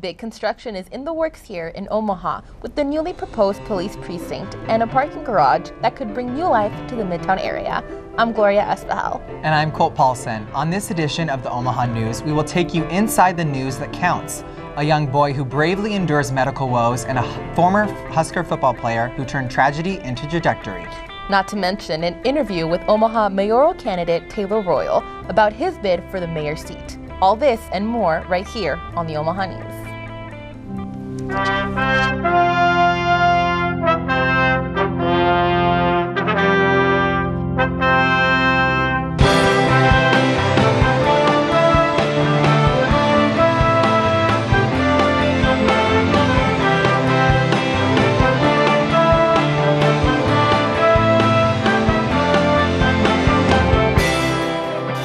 Big construction is in the works here in Omaha with the newly proposed police precinct and a parking garage that could bring new life to the Midtown area. I'm Gloria Espejel. And I'm Colt Paulson. On this edition of the Omaha News, we will take you inside the news that counts. A young boy who bravely endures medical woes and a former Husker football player who turned tragedy into trajectory. Not to mention an interview with Omaha mayoral candidate Taylor Royal about his bid for the mayor's seat. All this and more right here on the Omaha News.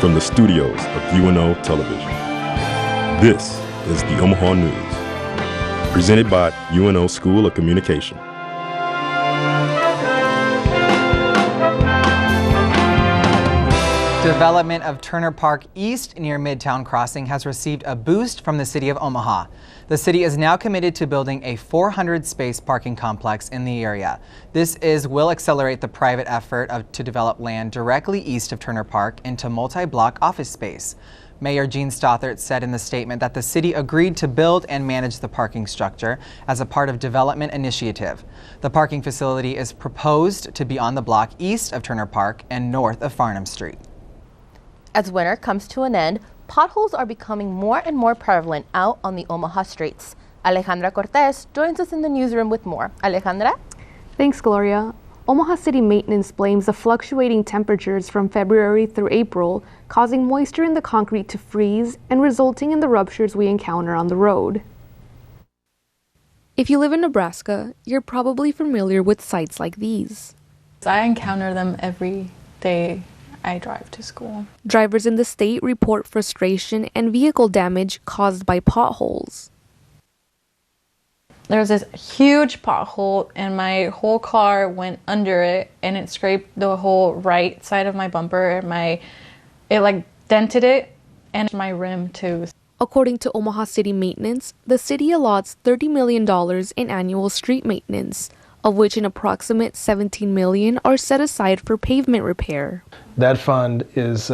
From the studios of UNO Television, this is the Omaha News, presented by UNO School of Communication. Development of Turner Park East near Midtown Crossing has received a boost from the city of Omaha. The city is now committed to building a 400-space parking complex in the area. This will accelerate the private effort to develop land directly east of Turner Park into multi-block office space. Mayor Gene Stothert said in the statement that the city agreed to build and manage the parking structure as a part of development initiative. The parking facility is proposed to be on the block east of Turner Park and north of Farnham Street. As winter comes to an end, potholes are becoming more and more prevalent out on the Omaha streets. Alejandra Cortez joins us in the newsroom with more. Alejandra? Thanks, Gloria. Omaha City Maintenance blames the fluctuating temperatures from February through April, causing moisture in the concrete to freeze and resulting in the ruptures we encounter on the road. If you live in Nebraska, you're probably familiar with sites like these. I encounter them every day I drive to school. Drivers in the state report frustration and vehicle damage caused by potholes. There was this huge pothole and my whole car went under it and it scraped the whole right side of my bumper and it dented it and my rim too. According to Omaha City Maintenance, the city allots $30 million in annual street maintenance, of which an approximate $17 million are set aside for pavement repair. That fund has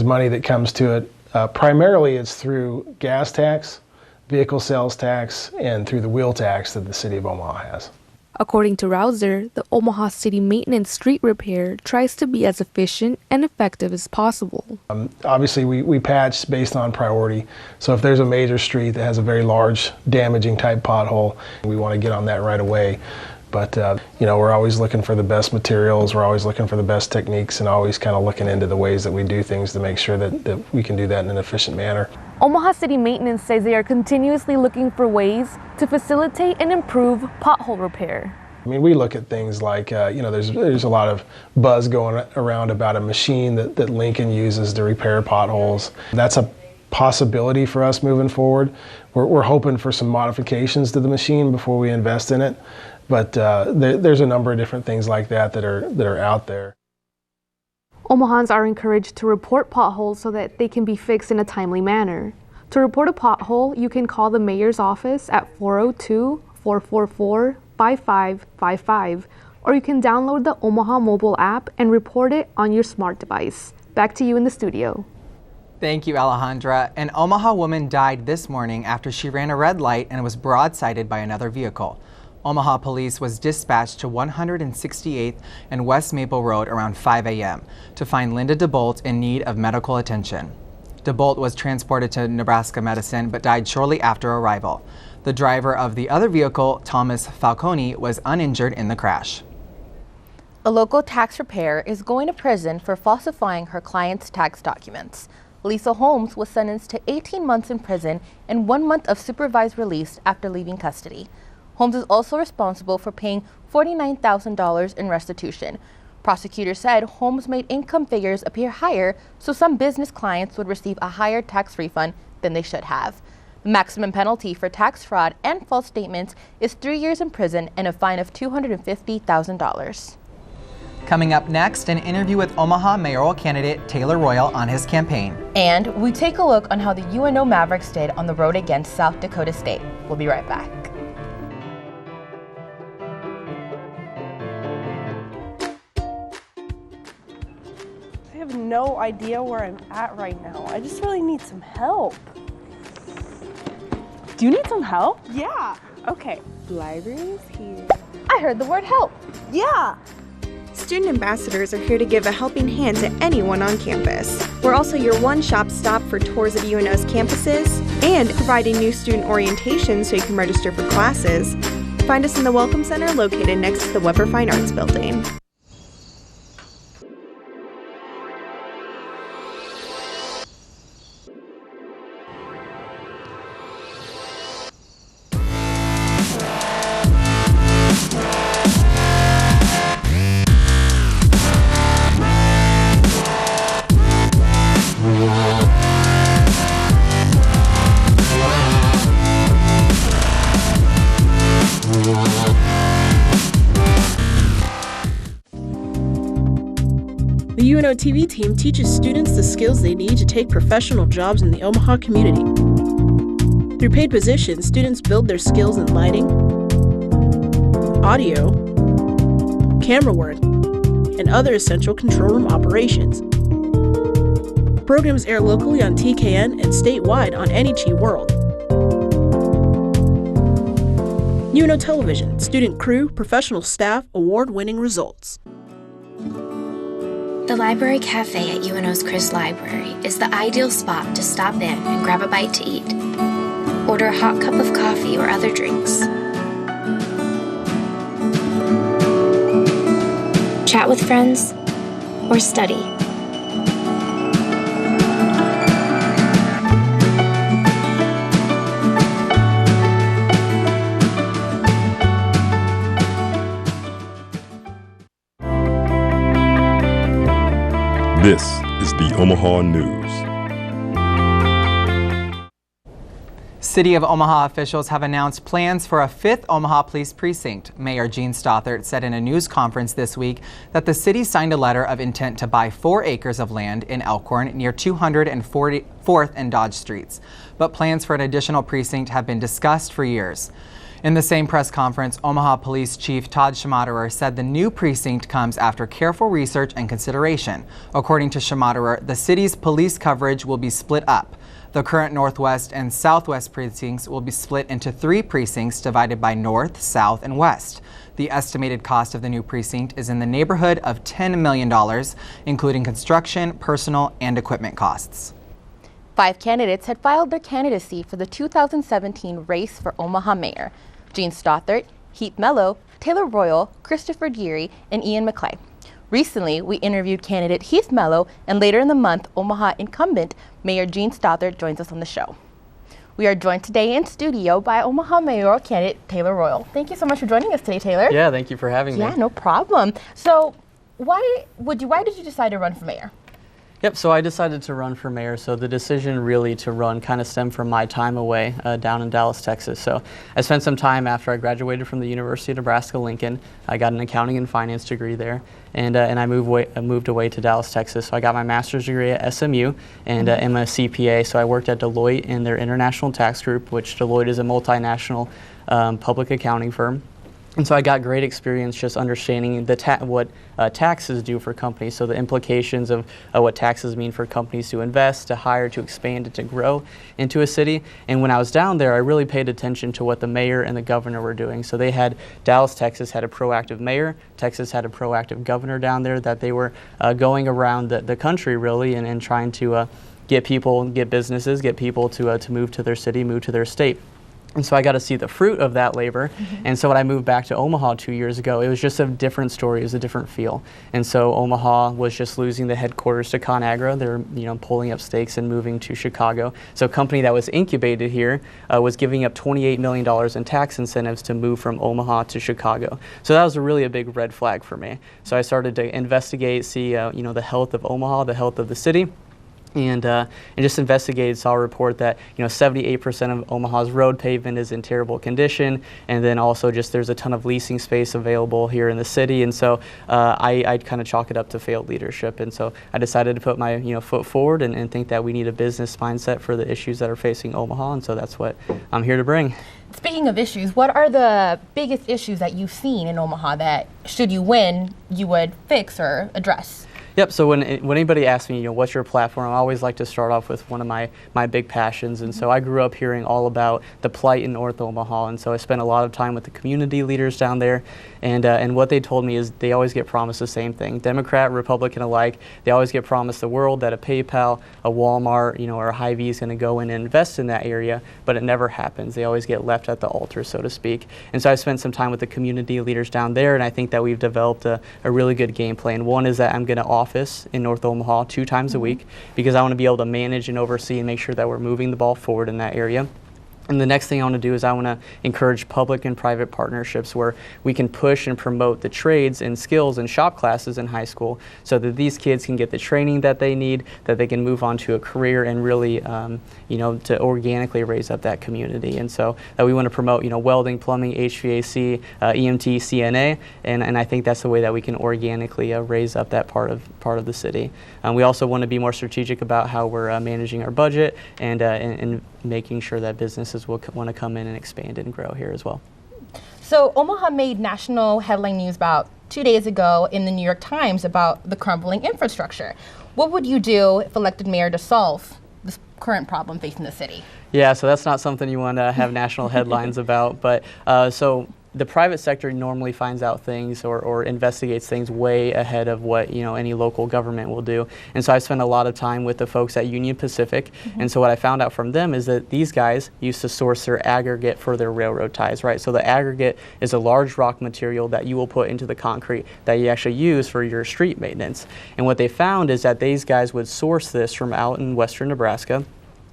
money that comes to it. Primarily it's through gas tax, vehicle sales tax, and through the wheel tax that the city of Omaha has. According to Rouser, the Omaha City Maintenance street repair tries to be as efficient and effective as possible. Obviously, we patch based on priority. So if there's a major street that has a very large damaging type pothole, we want to get on that right away. But, we're always looking for the best materials, we're always looking for the best techniques, and always kind of looking into the ways that we do things to make sure that we can do that in an efficient manner. Omaha City Maintenance says they are continuously looking for ways to facilitate and improve pothole repair. I mean, we look at things like, there's a lot of buzz going around about a machine that Lincoln uses to repair potholes. That's a possibility for us moving forward. We're hoping for some modifications to the machine before we invest in it. But there's a number of different things like that are out there. Omahans are encouraged to report potholes so that they can be fixed in a timely manner. To report a pothole, you can call the mayor's office at 402-444-5555, or you can download the Omaha mobile app and report it on your smart device. Back to you in the studio. Thank you, Alejandra. An Omaha woman died this morning after she ran a red light and was broadsided by another vehicle. Omaha police was dispatched to 168th and West Maple Road around 5 a.m. to find Linda DeBolt in need of medical attention. DeBolt was transported to Nebraska Medicine but died shortly after arrival. The driver of the other vehicle, Thomas Falcone, was uninjured in the crash. A local tax preparer is going to prison for falsifying her client's tax documents. Lisa Holmes was sentenced to 18 months in prison and 1 month of supervised release after leaving custody. Holmes is also responsible for paying $49,000 in restitution. Prosecutors said Holmes made income figures appear higher, so some business clients would receive a higher tax refund than they should have. The maximum penalty for tax fraud and false statements is 3 years in prison and a fine of $250,000. Coming up next, an interview with Omaha mayoral candidate Taylor Royal on his campaign. And we take a look on how the UNO Mavericks did on the road against South Dakota State. We'll be right back. I have no idea where I'm at right now. I just really need some help. Do you need some help? Yeah. Okay, library's here. I heard the word help. Yeah. Student ambassadors are here to give a helping hand to anyone on campus. We're also your one-stop stop for tours of UNO's campuses and providing new student orientation so you can register for classes. Find us in the Welcome Center located next to the Weber Fine Arts Building. The UNO TV team teaches students the skills they need to take professional jobs in the Omaha community. Through paid positions, students build their skills in lighting, audio, camera work, and other essential control room operations. Programs air locally on TKN and statewide on NHE World. UNO Television, student crew, professional staff, award-winning results. The Library Cafe at UNO's Chris Library is the ideal spot to stop in and grab a bite to eat. Order a hot cup of coffee or other drinks. Chat with friends or study. This is the Omaha News. City of Omaha officials have announced plans for a 5th Omaha Police Precinct. Mayor Gene Stothert said in a news conference this week that the city signed a letter of intent to buy 4 acres of land in Elkhorn near 244th and Dodge Streets. But plans for an additional precinct have been discussed for years. In the same press conference, Omaha Police Chief Todd Schmaderer said the new precinct comes after careful research and consideration. According to Schmaderer, the city's police coverage will be split up. The current northwest and southwest precincts will be split into 3 precincts divided by north, south, and west. The estimated cost of the new precinct is in the neighborhood of $10 million, including construction, personal, and equipment costs. 5 candidates had filed their candidacy for the 2017 race for Omaha mayor: Gene Stothert, Heath Mello, Taylor Royal, Christopher Geary, and Ian McClay. Recently, we interviewed candidate Heath Mello, and later in the month, Omaha incumbent Mayor Gene Stothert joins us on the show. We are joined today in studio by Omaha mayoral candidate Taylor Royal. Thank you so much for joining us today, Taylor. Yeah, thank you for having me. Yeah, no problem. So, why did you decide to run for mayor? Yep, so I decided to run for mayor, so the decision really to run kind of stemmed from my time away down in Dallas, Texas. So I spent some time after I graduated from the University of Nebraska-Lincoln. I got an accounting and finance degree there, and I moved away to Dallas, Texas. So I got my master's degree at SMU and am a CPA, so I worked at Deloitte in their international tax group, which Deloitte is a multinational public accounting firm. And so I got great experience just understanding what taxes do for companies, so the implications of what taxes mean for companies to invest, to hire, to expand, and to grow into a city. And when I was down there, I really paid attention to what the mayor and the governor were doing. So Dallas, Texas had a proactive mayor, Texas had a proactive governor down there, that they were going around the country really and trying to get businesses, get people to move to their city, move to their state. And so I got to see the fruit of that labor. And so when I moved back to Omaha 2 years ago, it was just a different story. It was a different feel. And so Omaha was just losing the headquarters to ConAgra. They're pulling up stakes and moving to Chicago. So a company that was incubated here was giving up $28 million in tax incentives to move from Omaha to Chicago. So that was really a big red flag for me. So I started to investigate, see the health of Omaha, the health of the city. and just investigated, saw a report that 78% of Omaha's road pavement is in terrible condition, and then also just there's a ton of leasing space available here in the city, and so I kind of chalk it up to failed leadership, and so I decided to put my foot forward and think that we need a business mindset for the issues that are facing Omaha, and so that's what I'm here to bring. Speaking of issues, what are the biggest issues that you've seen in Omaha that, should you win, you would fix or address? Yep, so when anybody asks me, what's your platform, I always like to start off with one of my big passions. And so I grew up hearing all about the plight in North Omaha, and so I spent a lot of time with the community leaders down there. And what they told me is they always get promised the same thing. Democrat, Republican alike, they always get promised the world, that a PayPal, a Walmart, or a Hy-Vee is going to go in and invest in that area, but it never happens. They always get left at the altar, so to speak. And so I spent some time with the community leaders down there, and I think that we've developed a really good game plan. One is that I'm going to office in North Omaha 2 times a week, because I want to be able to manage and oversee and make sure that we're moving the ball forward in that area. And the next thing I want to do is I want to encourage public and private partnerships where we can push and promote the trades and skills and shop classes in high school, so that these kids can get the training that they need, that they can move on to a career and really, to organically raise up that community. And so we want to promote, welding, plumbing, HVAC, EMT, CNA, and I think that's the way that we can organically raise up that part of the city. We also want to be more strategic about how we're managing our budget and making sure that businesses will want to come in and expand and grow here as well. So Omaha made national headline news about 2 days ago in the New York Times about the crumbling infrastructure. What would you do if elected mayor to solve this current problem facing the city? Yeah, so that's not something you want to have national headlines about, but so the private sector normally finds out things or investigates things way ahead of what any local government will do. And so I spent a lot of time with the folks at Union Pacific, and so what I found out from them is that these guys used to source their aggregate for their railroad ties, right? So the aggregate is a large rock material that you will put into the concrete that you actually use for your street maintenance. And what they found is that these guys would source this from out in western Nebraska.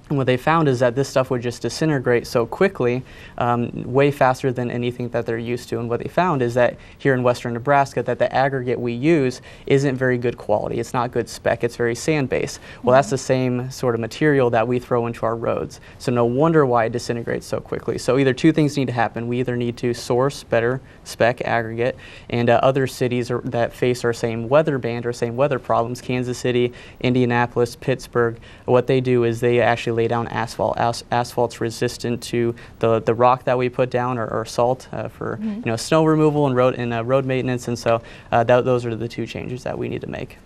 And what they found is that this stuff would just disintegrate so quickly, way faster than anything that they're used to. And what they found is that here in western Nebraska, that the aggregate we use isn't very good quality. It's not good spec. It's very sand-based. Well, that's the same sort of material that we throw into our roads. So no wonder why it disintegrates so quickly. So either 2 things need to happen. We either need to source better spec aggregate, and other cities that face our same weather band or same weather problems, Kansas City, Indianapolis, Pittsburgh, what they do is they actually lay down asphalt. Asphalt's resistant to the rock that we put down, or salt for snow removal and road maintenance, and so those are the 2 changes that we need to make.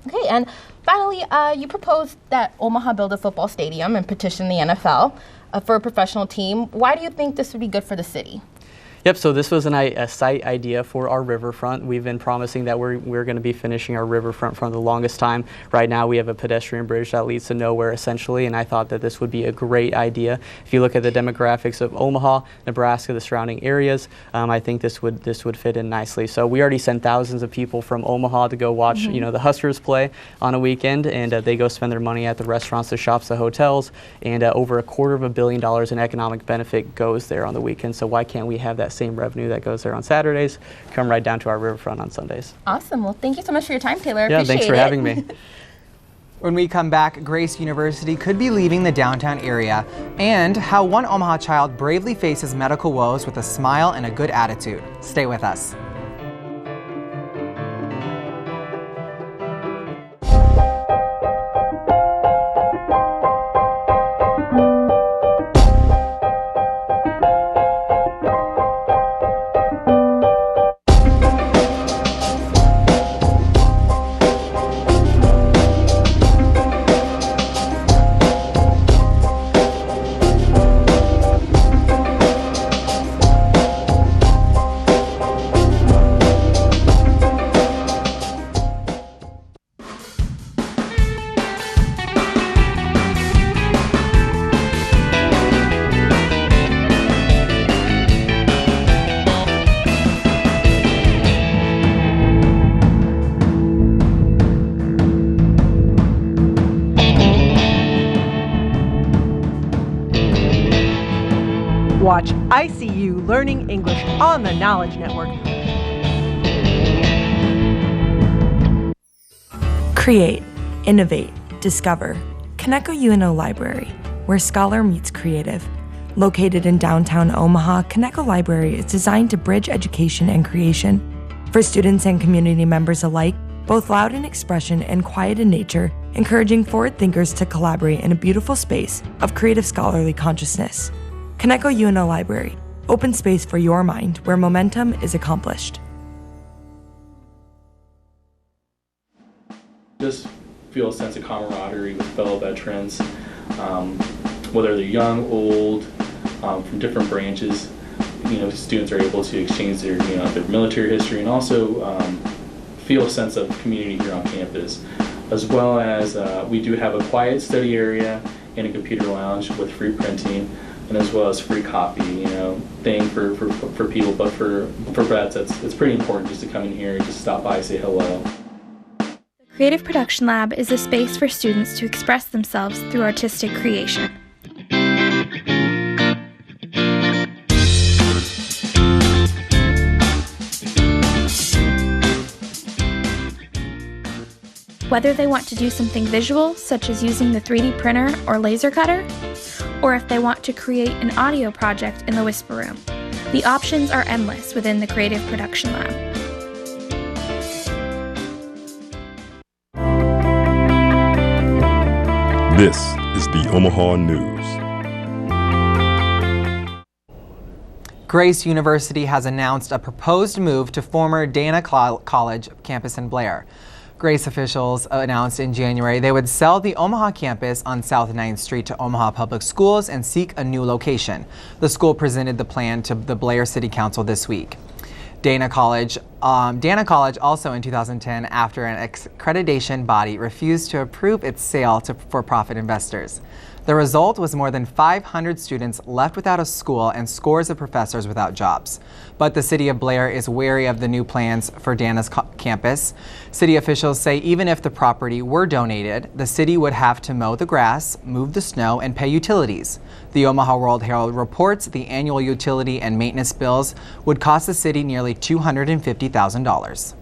Okay, and finally, you proposed that Omaha build a football stadium and petition the NFL for a professional team. Why do you think this would be good for the city? Yep, so this was a site idea for our riverfront. We've been promising that we're going to be finishing our riverfront for the longest time. Right now we have a pedestrian bridge that leads to nowhere essentially, and I thought that this would be a great idea. If you look at the demographics of Omaha, Nebraska, the surrounding areas, I think this would fit in nicely. So we already send thousands of people from Omaha to go watch the Huskers play on a weekend, and they go spend their money at the restaurants, the shops, the hotels, and over $250 million in economic benefit goes there on the weekend. So why can't we have that same revenue that goes there on Saturdays come right down to our riverfront on Sundays? Awesome. Well, thank you so much for your time, Taylor. Yeah, thanks for having me. When we come back, Grace University could be leaving the downtown area, and how one Omaha child bravely faces medical woes with a smile and a good attitude. Stay with us. Watch ICU Learning English on the Knowledge Network. Create, innovate, discover. Coneco UNO Library, where scholar meets creative. Located in downtown Omaha, Coneco Library is designed to bridge education and creation. For students and community members alike, both loud in expression and quiet in nature, encouraging forward thinkers to collaborate in a beautiful space of creative scholarly consciousness. Coneco UNO Library, open space for your mind where momentum is accomplished. Just feel a sense of camaraderie with fellow veterans, whether they're young, old, from different branches. Students are able to exchange their military history and also feel a sense of community here on campus, as well as we do have a quiet study area and a computer lounge with free printing, and as well as free coffee, thing for people. But for vets, it's pretty important just to come in here and just stop by, say hello. The Creative Production Lab is a space for students to express themselves through artistic creation. Whether they want to do something visual, such as using the 3D printer or laser cutter, or if they want to create an audio project in the Whisper Room, the options are endless within the Creative Production Lab. This is the Omaha News. Grace University has announced a proposed move to former Dana College campus in Blair. Grace officials announced in January they would sell the Omaha campus on South 9th Street to Omaha Public Schools and seek a new location. The school presented the plan to the Blair City Council this week. Dana College also in 2010, after an accreditation body refused to approve its sale to for-profit investors. The result was more than 500 students left without a school and scores of professors without jobs. But the city of Blair is wary of the new plans for Dana's campus. City officials say even if the property were donated, the city would have to mow the grass, move the snow, and pay utilities. The Omaha World Herald reports the annual utility and maintenance bills would cost the city nearly $250,000.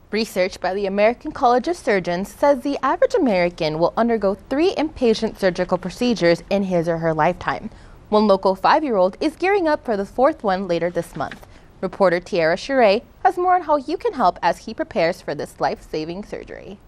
Research by the American College of Surgeons says the average American will undergo 3 inpatient surgical procedures in his or her lifetime. One local 5-year-old is gearing up for the 4th one later this month. Reporter Tiara Shure has more on how you can help as he prepares for this life-saving surgery.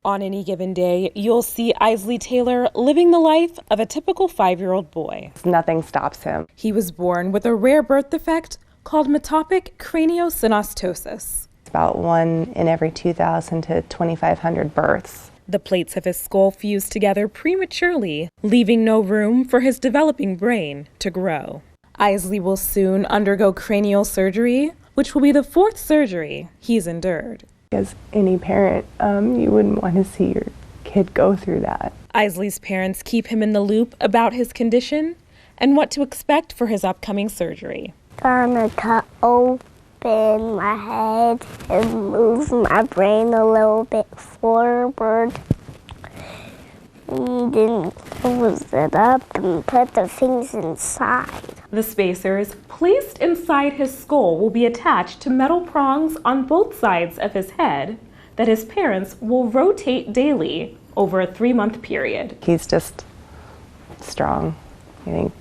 On any given day, you'll see Isley Taylor living the life of a typical 5-year-old boy. Nothing stops him. He was born with a rare birth defect called metopic craniosynostosis. It's about 1 in every 2,000 to 2,500 births. The plates of his skull fused together prematurely, leaving no room for his developing brain to grow. Isley will soon undergo cranial surgery, which will be the 4th surgery he's endured. As any parent, you wouldn't want to see your kid go through that. Isley's parents keep him in the loop about his condition and what to expect for his upcoming surgery. Gonna cut open my head and move my brain a little bit forward. And then close it up and put the things inside. The spacers placed inside his skull will be attached to metal prongs on both sides of his head that his parents will rotate daily over a 3-month period. He's just strong. I think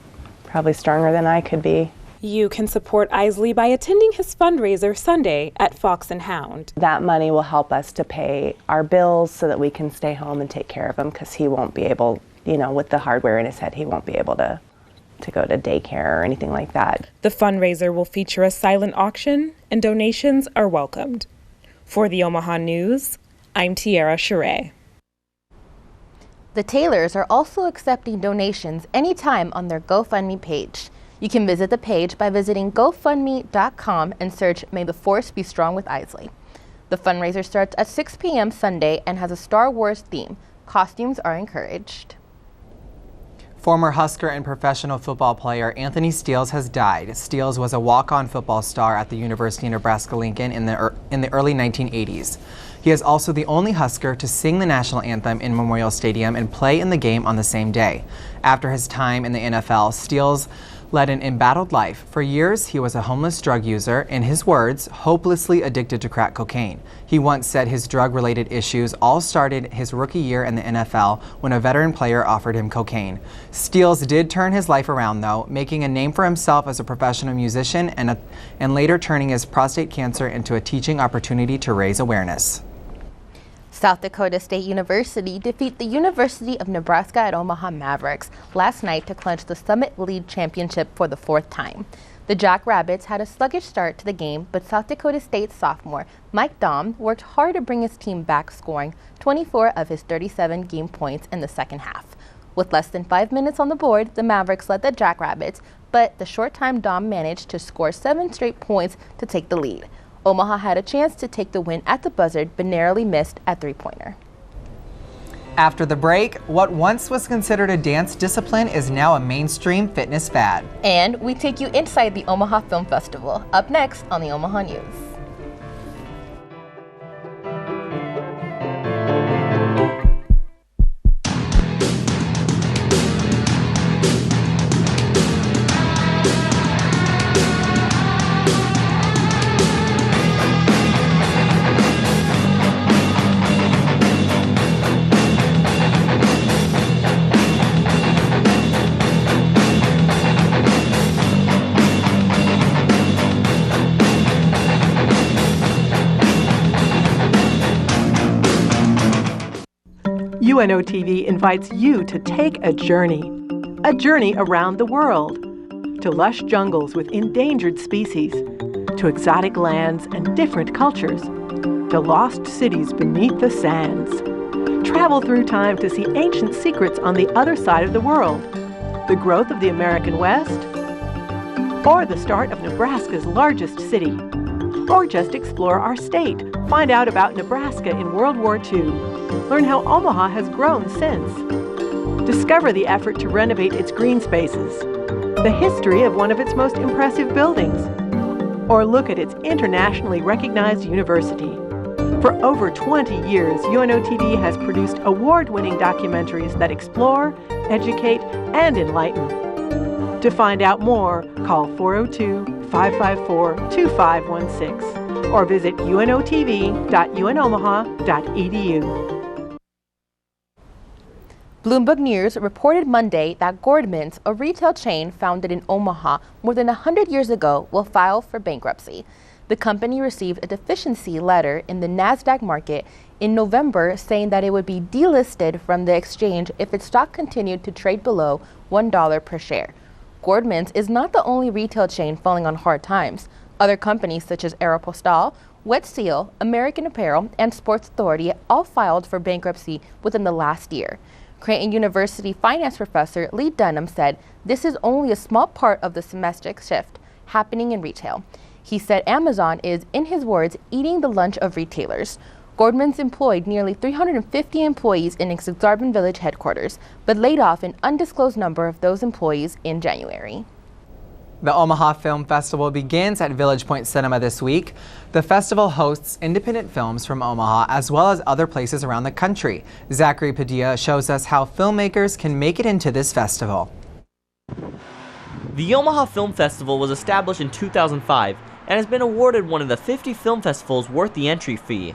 probably stronger than I could be. You can support Isley by attending his fundraiser Sunday at Fox and Hound. That money will help us to pay our bills so that we can stay home and take care of him, because he won't be able, with the hardware in his head, he won't be able to go to daycare or anything like that. The fundraiser will feature a silent auction and donations are welcomed. For the Omaha News, I'm Tiara Shure. The Taylors are also accepting donations anytime on their GoFundMe page. You can visit the page by visiting GoFundMe.com and search May the Force Be Strong with Isley. The fundraiser starts at 6 p.m. Sunday and has a Star Wars theme. Costumes are encouraged. Former Husker and professional football player Anthony Steeles has died. Steeles was a walk-on football star at the University of Nebraska-Lincoln in the early 1980s. He is also the only Husker to sing the national anthem in Memorial Stadium and play in the game on the same day. After his time in the NFL, Steeles led an embattled life. For years, he was a homeless drug user, in his words, hopelessly addicted to crack cocaine. He once said his drug-related issues all started his rookie year in the NFL when a veteran player offered him cocaine. Steels did turn his life around, though, making a name for himself as a professional musician and later turning his prostate cancer into a teaching opportunity to raise awareness. South Dakota State University defeat the University of Nebraska at Omaha Mavericks last night to clinch the Summit League Championship for the fourth time. The Jackrabbits had a sluggish start to the game, but South Dakota State sophomore Mike Daum worked hard to bring his team back, scoring 24 of his 37 game points in the second half. With less than 5 minutes on the board, the Mavericks led the Jackrabbits, but the short time Daum managed to score 7 straight points to take the lead. Omaha had a chance to take the win at the buzzer, but narrowly missed a three-pointer. After the break, what once was considered a dance discipline is now a mainstream fitness fad. And we take you inside the Omaha Film Festival, up next on the Omaha News. UNO TV invites you to take a journey around the world, to lush jungles with endangered species, to exotic lands and different cultures, to lost cities beneath the sands. Travel through time to see ancient secrets on the other side of the world, the growth of the American West, or the start of Nebraska's largest city. Or just explore our state. Find out about Nebraska in World War II. Learn how Omaha has grown since. Discover the effort to renovate its green spaces, the history of one of its most impressive buildings, or look at its internationally recognized university. For over 20 years, UNO TV has produced award-winning documentaries that explore, educate, and enlighten. To find out more, call 402-554-2516 or visit unotv.unomaha.edu. Bloomberg News reported Monday that Gordman's, a retail chain founded in Omaha more than 100 years ago, will file for bankruptcy. The company received a deficiency letter in the NASDAQ market in November saying that it would be delisted from the exchange if its stock continued to trade below $1 per share. Gordman's is not the only retail chain falling on hard times. Other companies such as Aeropostale, Wet Seal, American Apparel, and Sports Authority all filed for bankruptcy within the last year. Creighton University finance professor Lee Dunham said this is only a small part of the semestic shift happening in retail. He said Amazon is, in his words, eating the lunch of retailers. Gordman's employed nearly 350 employees in its Exarban Village headquarters, but laid off an undisclosed number of those employees in January. The Omaha Film Festival begins at Village Point Cinema this week. The festival hosts independent films from Omaha as well as other places around the country. Zachary Padilla shows us how filmmakers can make it into this festival. The Omaha Film Festival was established in 2005 and has been awarded one of the 50 film festivals worth the entry fee.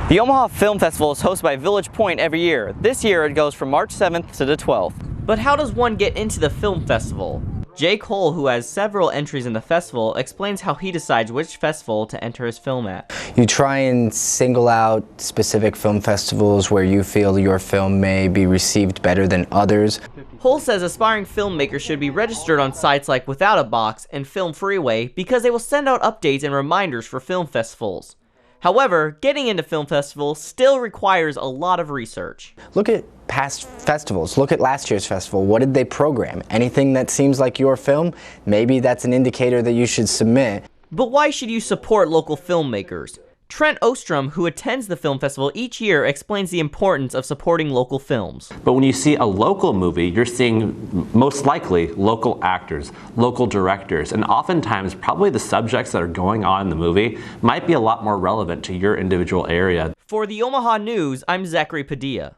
The Omaha Film Festival is hosted by Village Point every year. This year it goes from March 7th to the 12th. But how does one get into the film festival? Jay Cole, who has several entries in the festival, explains how he decides which festival to enter his film at. You try and single out specific film festivals where you feel your film may be received better than others. Cole says aspiring filmmakers should be registered on sites like Without a Box and Film Freeway because they will send out updates and reminders for film festivals. However, getting into film festivals still requires a lot of research. Look at past festivals. Look at last year's festival. What did they program? Anything that seems like your film? Maybe that's an indicator that you should submit. But why should you support local filmmakers? Trent Ostrom, who attends the film festival each year, explains the importance of supporting local films. But when you see a local movie, you're seeing most likely local actors, local directors, and oftentimes probably the subjects that are going on in the movie might be a lot more relevant to your individual area. For the Omaha News, I'm Zachary Padilla.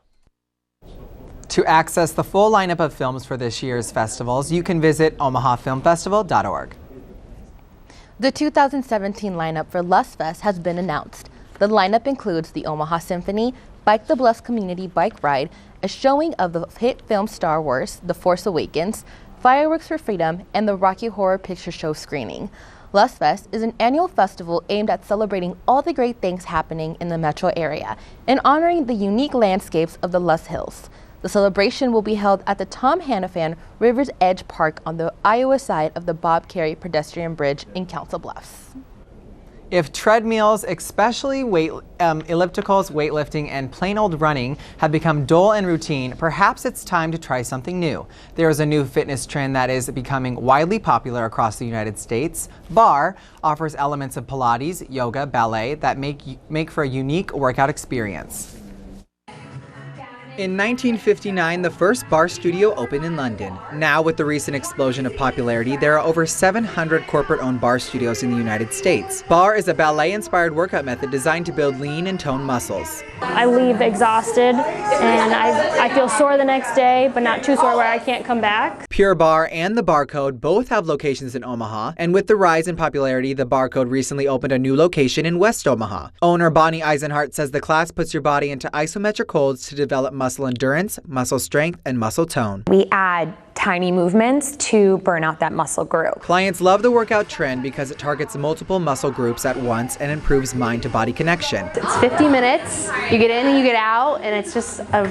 To access the full lineup of films for this year's festivals, you can visit omahafilmfestival.org. The 2017 lineup for LustFest has been announced. The lineup includes the Omaha Symphony, Bike the Bluffs Community Bike Ride, a showing of the hit film Star Wars, The Force Awakens, Fireworks for Freedom, and the Rocky Horror Picture Show screening. LustFest is an annual festival aimed at celebrating all the great things happening in the metro area and honoring the unique landscapes of the Lust Hills. The celebration will be held at the Tom Hannafan River's Edge Park on the Iowa side of the Bob Carey Pedestrian Bridge in Council Bluffs. If treadmills, especially ellipticals, weightlifting, and plain old running have become dull and routine, perhaps it's time to try something new. There is a new fitness trend that is becoming widely popular across the United States. Barre offers elements of Pilates, yoga, ballet that make for a unique workout experience. In 1959, the first barre studio opened in London. Now, with the recent explosion of popularity, there are over 700 corporate-owned barre studios in the United States. Barre is a ballet-inspired workout method designed to build lean and toned muscles. I leave exhausted, and I feel sore the next day, but not too sore where I can't come back. Pure Barre and the Barcode both have locations in Omaha, and with the rise in popularity, the Barcode recently opened a new location in West Omaha. Owner Bonnie Eisenhart says the class puts your body into isometric holds to develop muscle endurance, muscle strength, and muscle tone. We add tiny movements to burn out that muscle group. Clients love the workout trend because it targets multiple muscle groups at once and improves mind-to-body connection. It's 50 minutes, you get in and you get out, and it's just a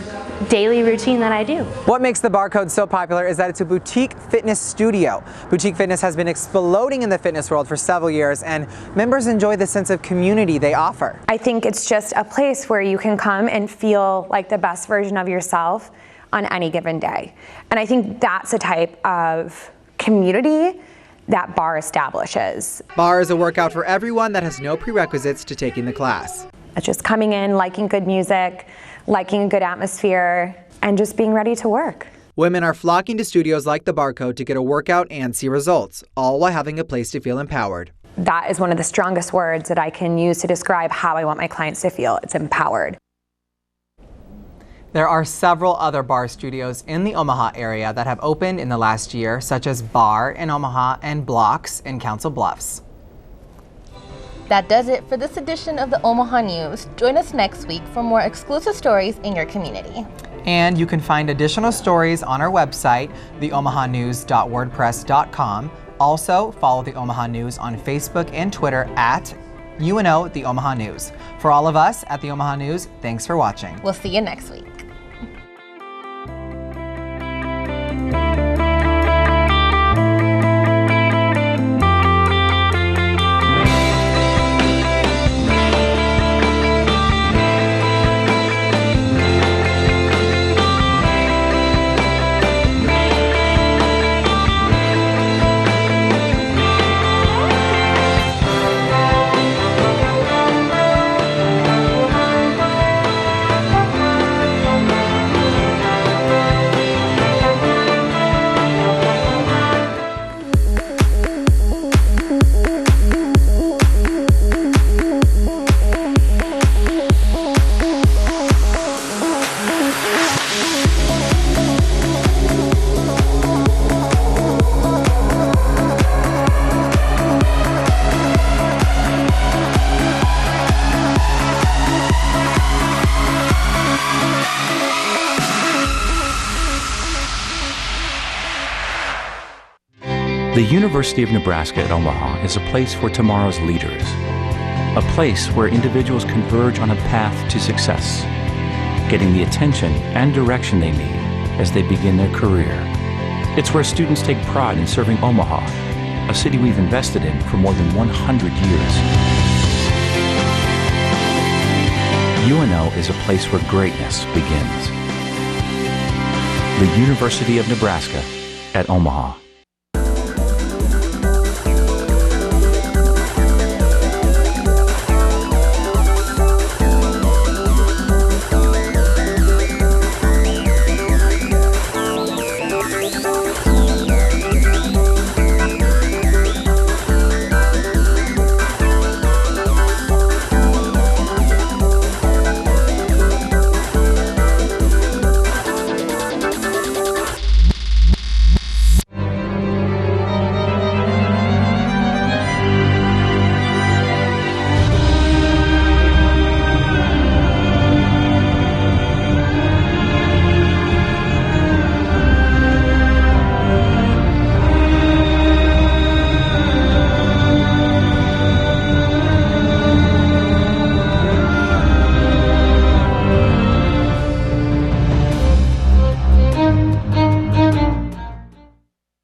daily routine that I do. What makes the Barcode so popular is that it's a boutique fitness studio. Boutique fitness has been exploding in the fitness world for several years, and members enjoy the sense of community they offer. I think it's just a place where you can come and feel like the best version of yourself on any given day. And I think that's a type of community that Barre establishes. Barre is a workout for everyone that has no prerequisites to taking the class. It's just coming in, liking good music, liking a good atmosphere, and just being ready to work. Women are flocking to studios like the Barcode to get a workout and see results, all while having a place to feel empowered. That is one of the strongest words that I can use to describe how I want my clients to feel. It's empowered. There are several other barre studios in the Omaha area that have opened in the last year, such as Barre in Omaha and Blocks in Council Bluffs. That does it for this edition of the Omaha News. Join us next week for more exclusive stories in your community. And you can find additional stories on our website, theomahanews.wordpress.com. Also, follow the Omaha News on Facebook and Twitter at UNO The Omaha News. For all of us at the Omaha News, thanks for watching. We'll see you next week. The University of Nebraska at Omaha is a place for tomorrow's leaders, a place where individuals converge on a path to success, getting the attention and direction they need as they begin their career. It's where students take pride in serving Omaha, a city we've invested in for more than 100 years. UNO is a place where greatness begins. The University of Nebraska at Omaha.